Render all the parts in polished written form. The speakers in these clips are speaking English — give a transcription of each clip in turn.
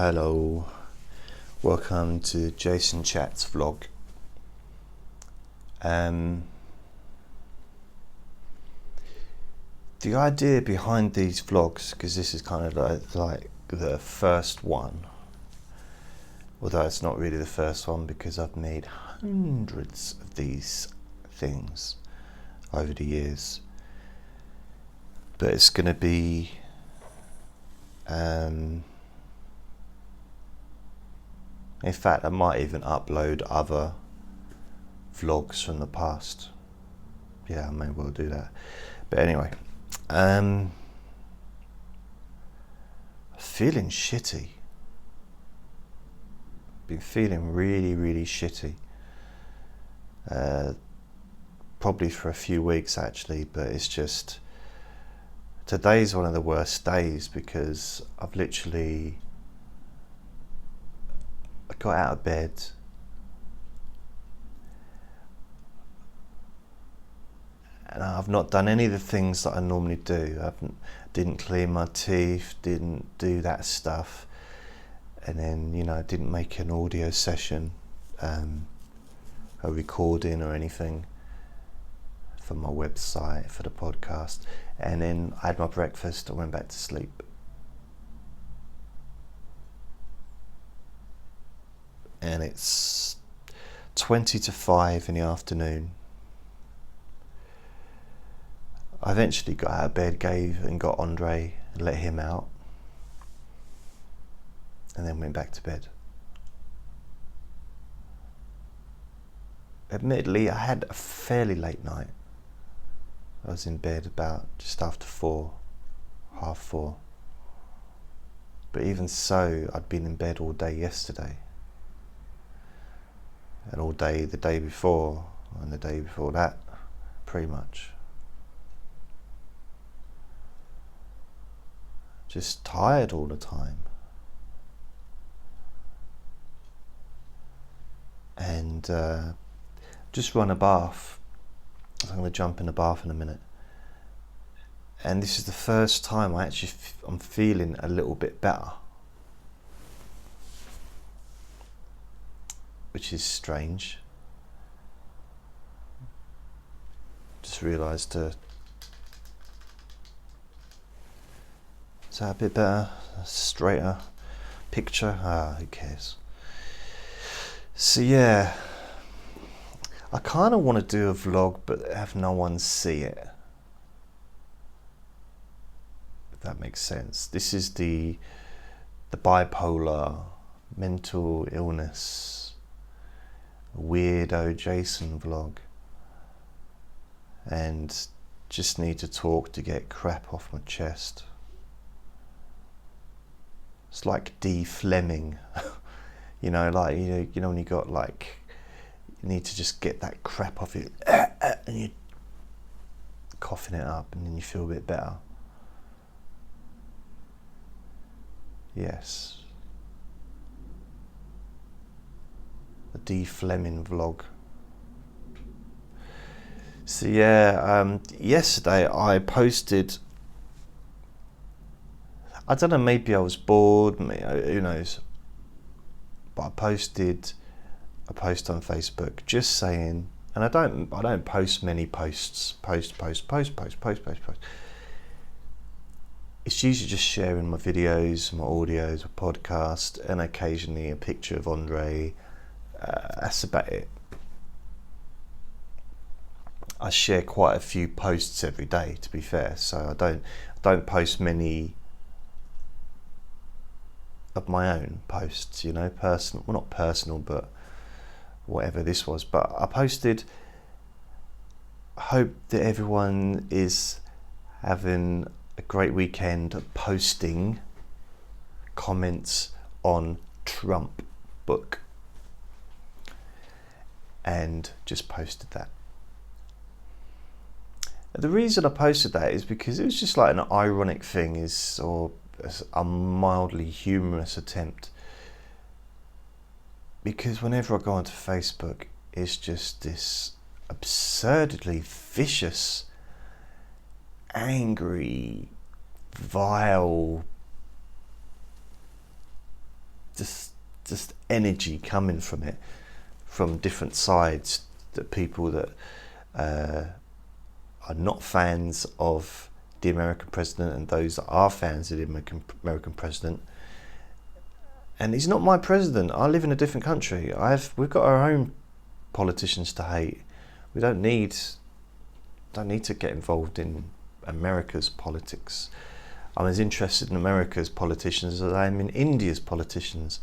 Hello, welcome to JasonChats vlog. The idea behind these vlogs, because this is kind of like the first one, although it's not really the first one because I've made hundreds of these things over the years, but it's going to be in fact, I might even upload other vlogs from the past. Yeah, I may well do that. But anyway, feeling shitty. Been feeling really shitty. Probably for a few weeks actually, but it's just, today's one of the worst days because I've literally, I got out of bed, and I've not done any of the things that I normally do. Didn't clean my teeth, didn't do that stuff, and then didn't make an audio session, a recording or anything for my website, for the podcast, and then I had my breakfast, I went back to sleep. And it's 20 to 5 in the afternoon. I eventually got out of bed, got Andre, and let him out, and then went back to bed. Admittedly, I had a fairly late night. I was in bed about just after 4, half 4. But even so, I'd been in bed all day yesterday, and all day the day before, and the day before that, pretty much. Just tired all the time. And just run a bath. I'm going to jump in the bath in a minute. And this is the first time I'm feeling a little bit better. Which is strange. Just realised is that a bit better? A straighter picture? Who cares? So yeah, I kind of want to do a vlog but have no one see it. If that makes sense. This is the bipolar, mental illness, weirdo Jason vlog, and just need to talk to get crap off my chest. It's like de-Fleming, when you got you need to just get that crap off you, and you're coughing it up, and then you feel a bit better. Yes. The de-Fleming vlog. So yeah, yesterday I posted, I don't know, maybe I was bored, who knows, but I posted a post on Facebook just saying, and I don't post many posts, post. It's usually just sharing my videos, my audios, my podcast, and occasionally a picture of Andre. That's about it. I share quite a few posts every day, to be fair, so I don't post many of my own posts, personal, well, not personal, but whatever this was. But I posted, hope that everyone is having a great weekend, posting comments on Trump book, and just posted that. The reason I posted that is because it was just like an ironic thing, or a mildly humorous attempt. Because whenever I go onto Facebook, it's just this absurdly vicious, angry, vile just energy coming from it, from different sides, that people that are not fans of the American president and those that are fans of the American president. And he's not my president. I live in a different country. We've got our own politicians to hate. We don't need to get involved in America's politics. I'm as interested in America's politicians as I am in India's politicians,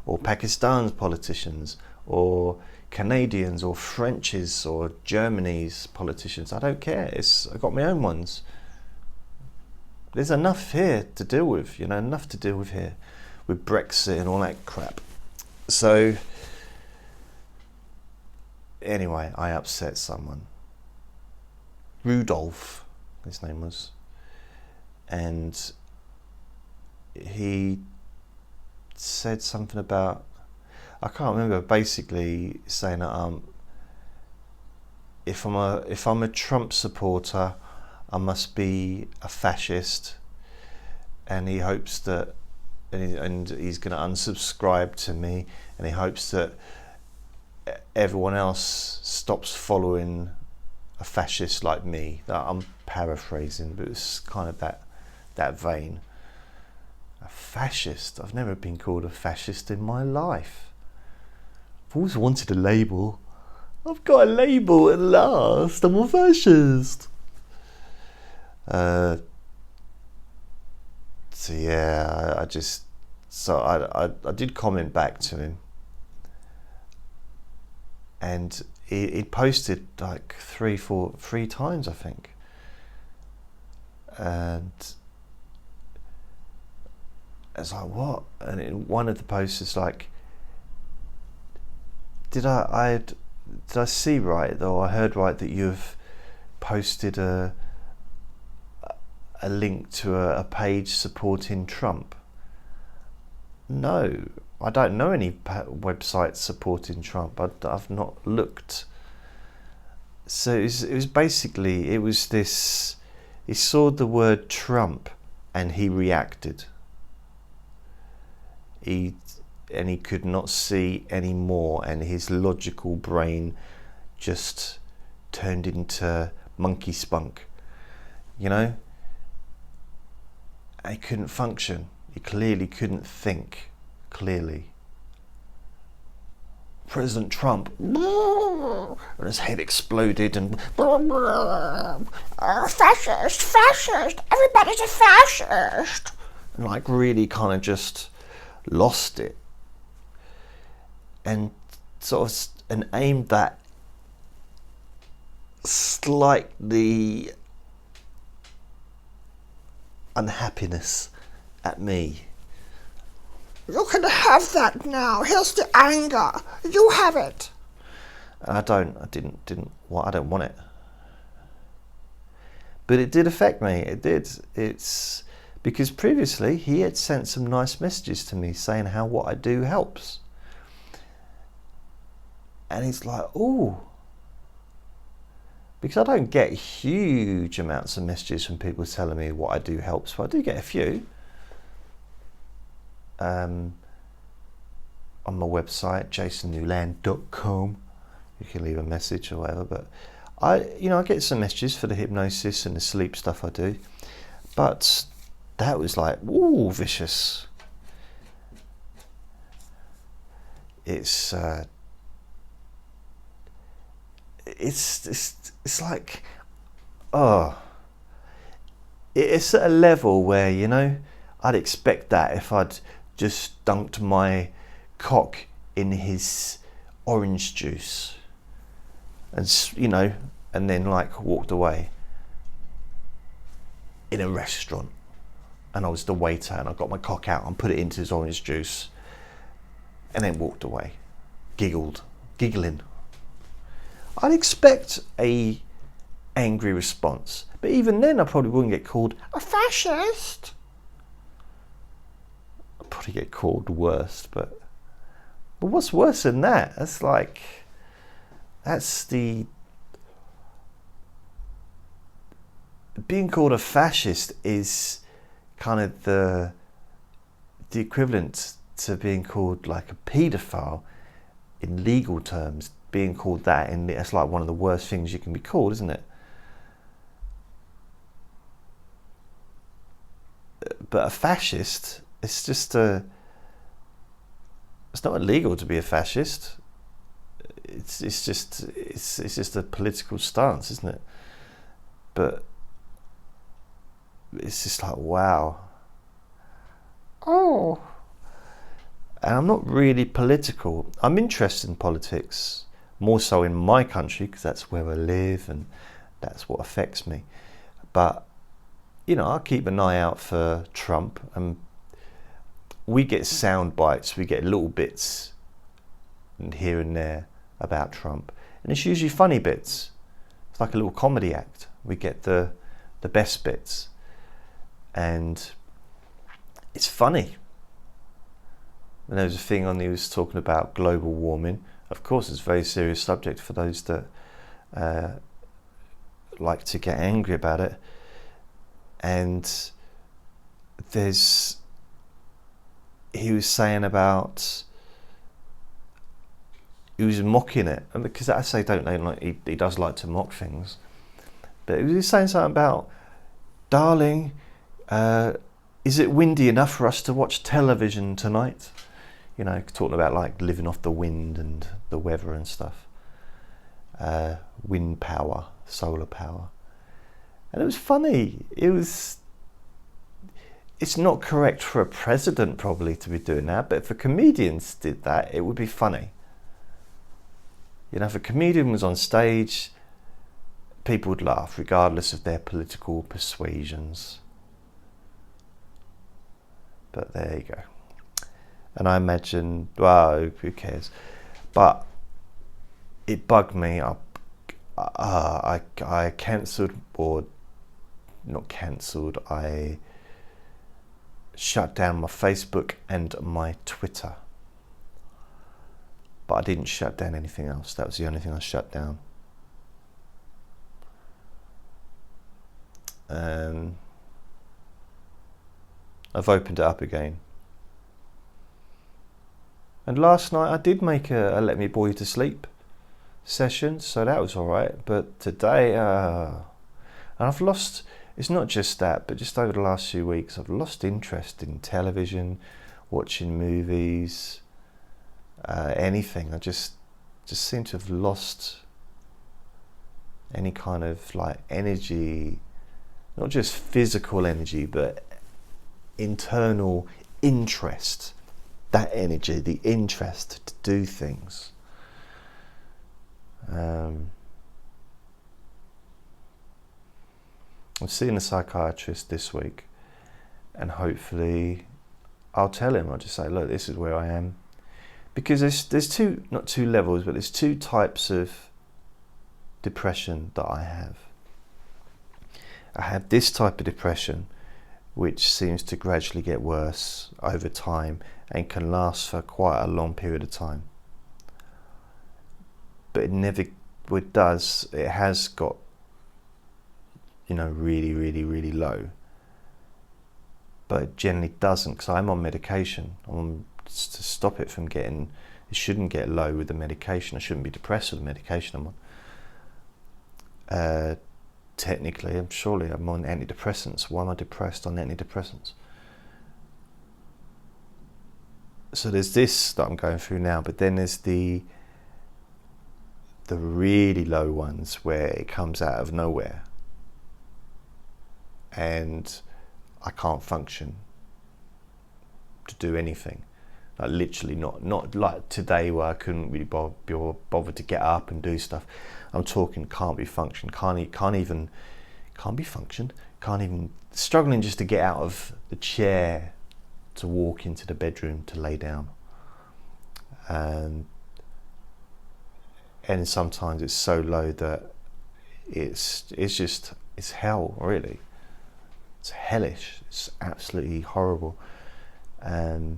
or Pakistan's politicians, or Canadians, or French's, or Germany's politicians. I don't care. I've got my own ones. There's enough here to deal with, enough to deal with here, with Brexit and all that crap. So, anyway, I upset someone. Rudolph, his name was. And he said something about, I can't remember, basically saying that if I'm a Trump supporter, I must be a fascist, and he hopes that, and he's going to unsubscribe to me, and he hopes that everyone else stops following a fascist like me. That I'm paraphrasing, but it's kind of that vein. A fascist? I've never been called a fascist in my life. I've always wanted a label. I've got a label at last. I'm a fascist. So yeah, I did comment back to him, and he'd posted like three times, I think, and I was like, what? And in one of the posts is like, did I see right, though? I heard right that you've posted a link to a page supporting Trump. No, I don't know any websites supporting Trump. I've not looked. So it was basically, it was this, he saw the word Trump and he reacted. He could not see any more, and his logical brain just turned into monkey spunk, He couldn't function. He clearly couldn't think clearly. President Trump, and his head exploded, and fascist, everybody's a fascist, and like really kind of just lost it, and sort of and aimed that slightly unhappiness at me. You can have that now. Here's the anger. You have it. And I don't want it. But it did affect me. It did. It's because previously he had sent some nice messages to me saying how what I do helps. And it's like, ooh. Because I don't get huge amounts of messages from people telling me what I do helps, but I do get a few. On my website, jasonnewland.com, you can leave a message or whatever, but I get some messages for the hypnosis and the sleep stuff I do, but that was like, ooh, vicious. It's like, it's at a level where, I'd expect that if I'd just dunked my cock in his orange juice and, and then like walked away in a restaurant, and I was the waiter and I got my cock out and put it into his orange juice and then walked away, giggling. I'd expect a angry response, but even then I probably wouldn't get called a fascist. I'd probably get called worse, but what's worse than that? That's the being called a fascist is kind of the equivalent to being called like a paedophile in legal terms, being called that, and it's like one of the worst things you can be called, isn't it? But a fascist, it's not illegal to be a fascist. It's just a political stance, isn't it? But it's just like, wow. Oh. And I'm not really political. I'm interested in politics, more so in my country, because that's where I live and that's what affects me. But, you know, I keep an eye out for Trump, and we get sound bites, we get little bits here and there about Trump. And it's usually funny bits. It's like a little comedy act. We get the best bits. And it's funny. And there was a thing on, he was talking about global warming. Of course, it's a very serious subject for those that like to get angry about it. And he was saying about, he was mocking it, and because I say don't know, like he does like to mock things, but he was saying something about, darling, is it windy enough for us to watch television tonight? You know, talking about like living off the wind and the weather and stuff. Wind power, solar power. And it was funny. It's not correct for a president probably to be doing that, but if a comedian did that, it would be funny. You know, if a comedian was on stage, people would laugh regardless of their political persuasions. But there you go. And I imagine, well, who cares? But it bugged me. I cancelled, or not cancelled, I shut down my Facebook and my Twitter. But I didn't shut down anything else. That was the only thing I shut down. I've opened it up again. And last night I did make a Let Me Bore You to Sleep session, so that was alright. But today, and I've lost, it's not just that, but just over the last few weeks, I've lost interest in television, watching movies, anything. I just seem to have lost any kind of like energy, not just physical energy, but internal interest. That energy, the interest to do things. I'm seeing a psychiatrist this week, and hopefully I'll tell him, I'll just say, look, this is where I am. Because there's two, not two levels, but there's two types of depression that I have. I have this type of depression, which seems to gradually get worse over time and can last for quite a long period of time. But it never, it does, it has got, you know, really, really, really low. But it generally doesn't, because I'm on medication. I'm on, to stop it from getting, it shouldn't get low with the medication. I shouldn't be depressed with the medication I'm on. Technically, I'm on antidepressants. Why am I depressed on antidepressants? So there's this that I'm going through now, but then there's the really low ones where it comes out of nowhere and I can't function to do anything. Like literally not like today where I couldn't really be bothered to get up and do stuff. I'm talking can't be struggling just to get out of the chair to walk into the bedroom to lay down. And sometimes it's so low that it's hell, really. It's hellish. It's absolutely horrible. But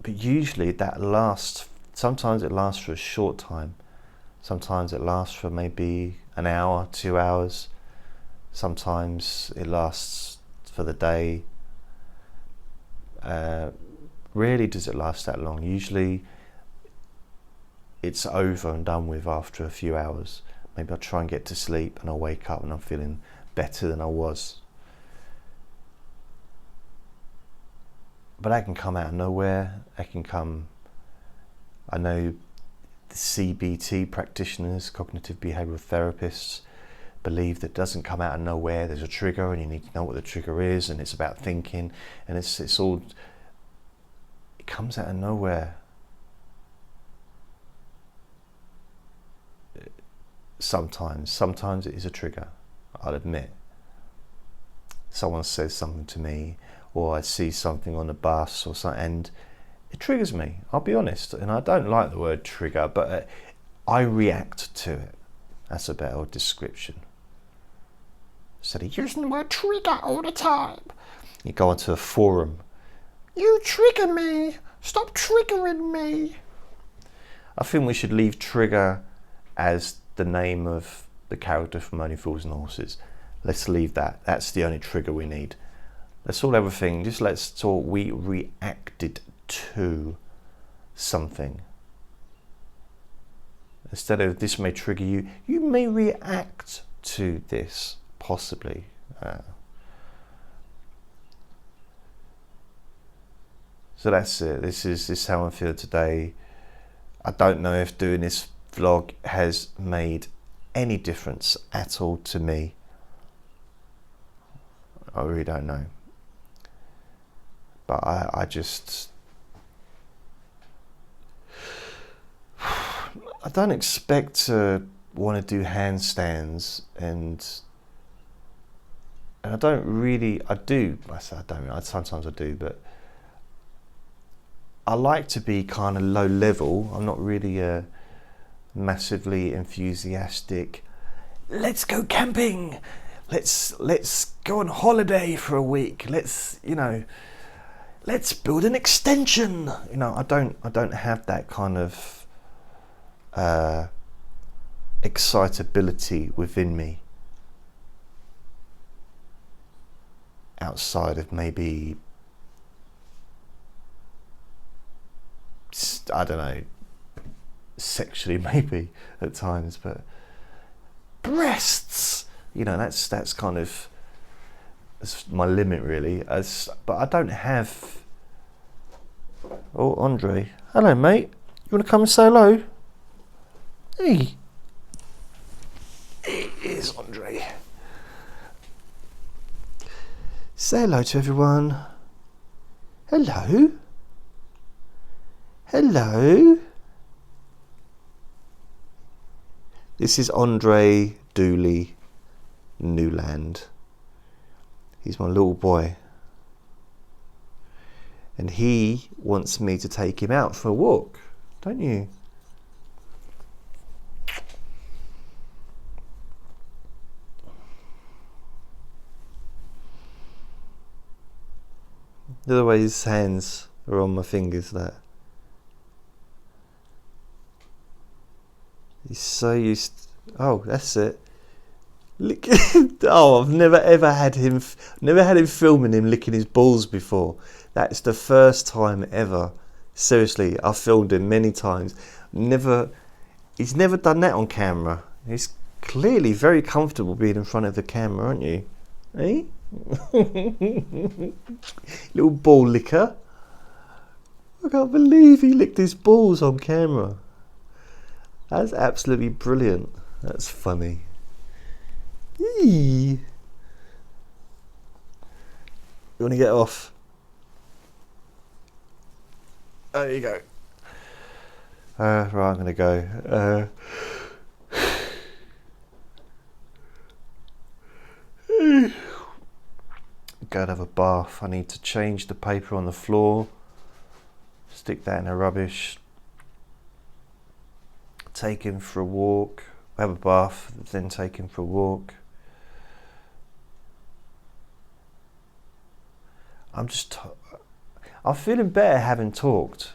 usually that lasts, sometimes it lasts for a short time. Sometimes it lasts for maybe an hour, 2 hours. Sometimes it lasts for the day. Rarely does it last that long. Usually it's over and done with after a few hours. Maybe I'll try and get to sleep and I'll wake up and I'm feeling better than I was. But that can come out of nowhere. That can come, I know the CBT practitioners, cognitive behavioural therapists, believe that it doesn't come out of nowhere. There's a trigger and you need to know what the trigger is, and it's about thinking, and it's all, it comes out of nowhere. Sometimes it is a trigger, I'll admit. Someone says something to me, or I see something on the bus or something, and it triggers me, I'll be honest. And I don't like the word trigger, but I react to it. That's a better description. Instead of using the word trigger all the time. You go onto a forum. You trigger me. Stop triggering me. I think we should leave trigger as the name of the character from Only Fools and Horses. Let's leave that. That's the only trigger we need. Let's all everything. Just let's talk. We reacted to something. Instead of this may trigger you, you may react to this, possibly. So that's it. This is how I feel today. I don't know if doing this vlog has made any difference at all to me. I really don't know. But I just, I don't expect to want to do handstands, and I don't really, I do, I say I don't, sometimes I do, but I like to be kind of low level. I'm not really a massively enthusiastic, let's go camping, let's go on holiday for a week, let's, you know, let's build an extension. You know, I don't have that kind of excitability within me outside of maybe, I don't know, sexually maybe at times, but breasts, you know, that's kind of, that's my limit really. But I don't have. Oh, Andre, hello mate, you want to come and say hello? Hey, it is Andre. Say hello to everyone. Hello. Hello. This is Andre Dooley Newland. He's my little boy. And he wants me to take him out for a walk, don't you? The other way his hands are on my fingers, that. He's so used to, oh, that's it. Lick, oh, I've never ever had him filming him licking his balls before. That's the first time ever. Seriously, I've filmed him many times. He's never done that on camera. He's clearly very comfortable being in front of the camera, aren't you? Eh? Little ball licker. I can't believe he licked his balls on camera. That's absolutely brilliant. That's funny. Eee. You want to get off? There you go. Right, I'm going to go. Go and have a bath. I need to change the paper on the floor. Stick that in the rubbish. Take him for a walk. Have a bath, then take him for a walk. I'm feeling better having talked.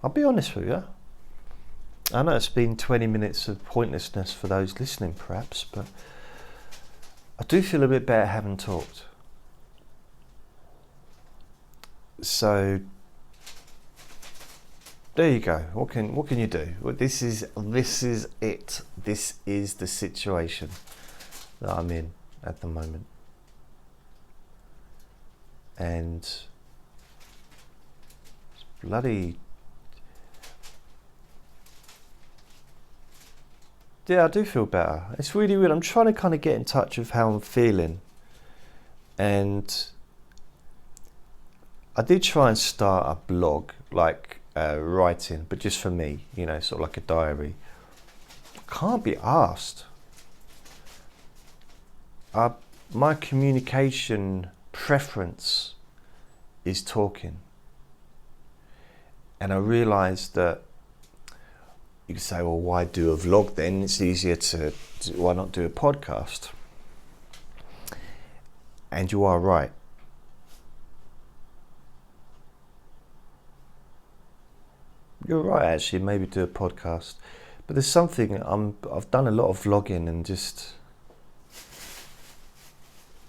I'll be honest with you. I know it's been 20 minutes of pointlessness for those listening perhaps, but I do feel a bit better having talked. So there you go. What can you do? Well, this is it. This is the situation that I'm in at the moment, and it's bloody. Yeah, I do feel better. It's really weird. I'm trying to kind of get in touch with how I'm feeling. And I did try and start a blog, like writing, but just for me, you know, sort of like a diary. Can't be asked. My communication preference is talking. And I realised that you could say, well, why do a vlog then? It's easier why not do a podcast? And you are right. You're right, actually, maybe do a podcast. But there's something, I've done a lot of vlogging and just,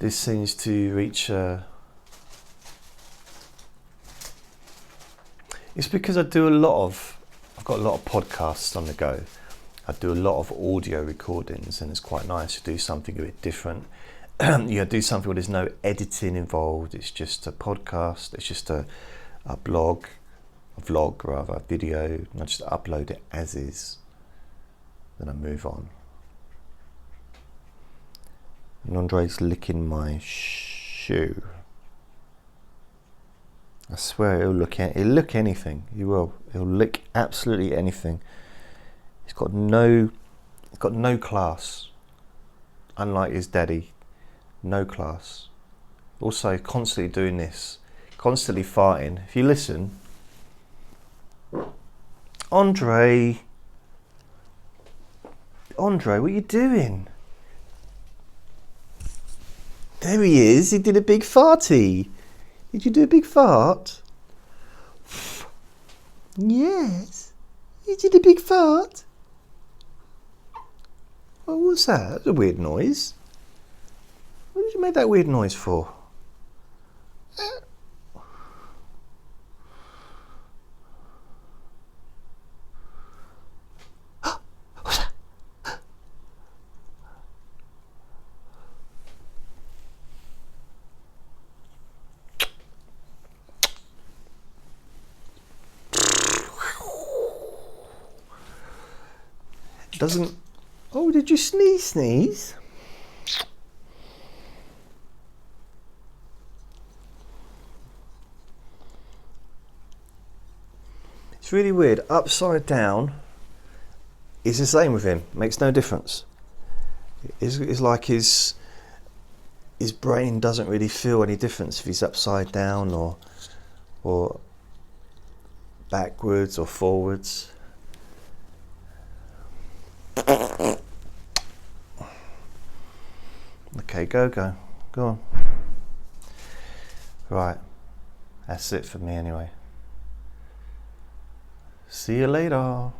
this seems to reach it's because I've got a lot of podcasts on the go. I do a lot of audio recordings, and it's quite nice to do something a bit different. Do something where there's no editing involved. It's just a podcast. It's just a vlog, a video. And I just upload it as is. Then I move on. And Andre's licking my shoe. I swear he'll look anything. He will. He'll lick absolutely anything. He's got no class. Unlike his daddy, no class. Also, constantly doing this, constantly farting. If you listen, Andre, what are you doing? There he is. He did a big farty. Did you do a big fart? Yes. You did a big fart? Oh, what's that? That's a weird noise. What did you make that weird noise for? What's that? Doesn't... Oh, did you sneeze? It's really weird. Upside down is the same with him. Makes no difference. It's like his brain doesn't really feel any difference if he's upside down or backwards or forwards. Okay, go on. Right, that's it for me anyway. See you later.